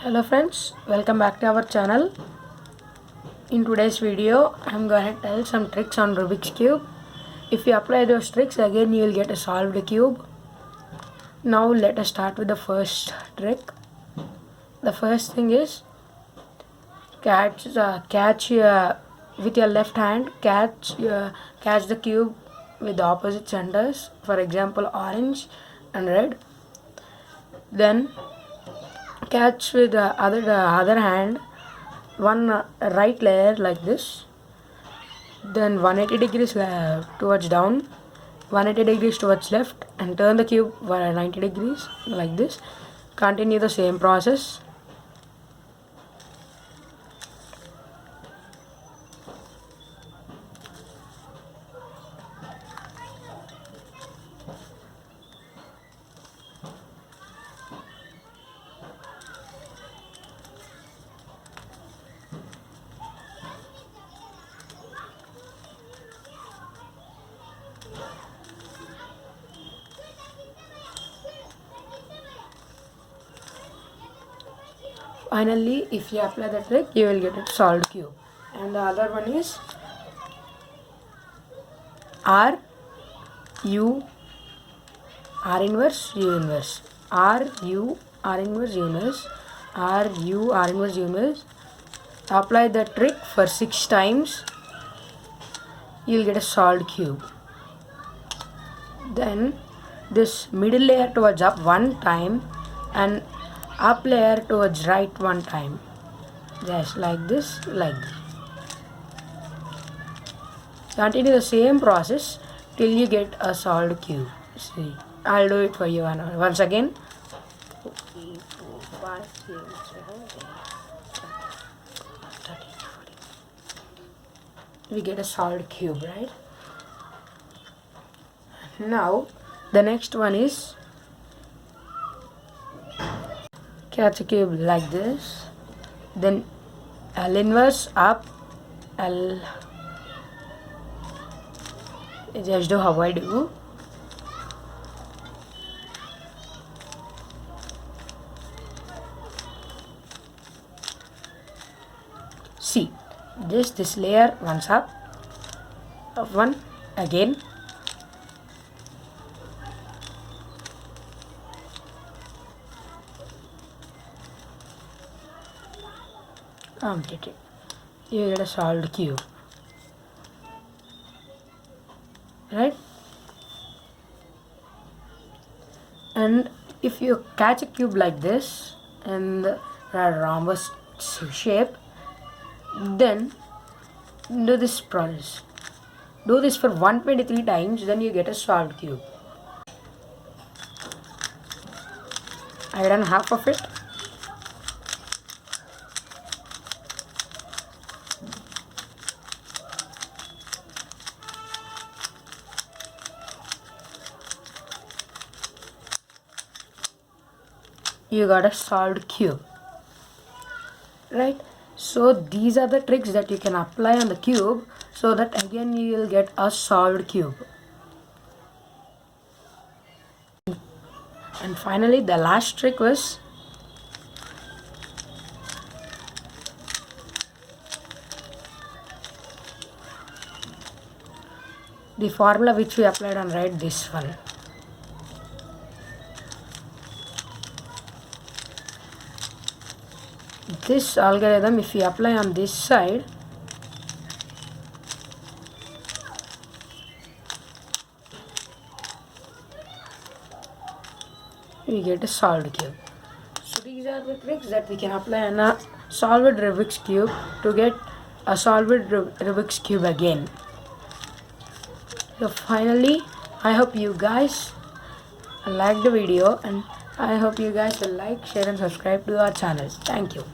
Hello friends, welcome back to our channel. In today's video, I'm going to tell some tricks on Rubik's Cube. If you apply those tricks, again you will get a solved cube. Now let us start with the first trick. The first thing is catch with your left hand, catch the cube with the opposite centers. For example, orange and red. Then catch with the other hand one right layer like this, then 180 degrees towards down, 180 degrees towards left, and turn the cube 90 degrees like this. Continue the same process. Finally, if you apply the trick, you will get a solved cube. And the other one is R inverse U inverse, R inverse U inverse, R inverse U inverse. Apply the trick for 6 times, you will get a solved cube. Then this middle layer towards up one time and up layer towards right one time, just like this, like this. Continue the same process till you get a solved cube. See, I'll do it for you once again. 2, 3, 4, 5, 6, 7, 8, 13, 14. We get a solved cube, right? Now the next one is catch a cube like this, then L inverse up, L, just do how I do. See, just this layer once up, one again, completed. You get a solved cube, right? And if you catch a cube like this in a rhombus shape, then do this process. Do this for 123 times, then you get a solved cube. I done half of it. You got a solved cube, right? So these are the tricks that you can apply on the cube so that again you will get a solved cube. And finally the last trick was the formula which we applied on right, this one. This algorithm, if you apply on this side, we get a solved cube. So these are the tricks that we can apply on a solved Rubik's cube to get a solved Rubik's cube again. So finally, I hope you guys like the video, and I hope you guys will like, share and subscribe to our channel. Thank you.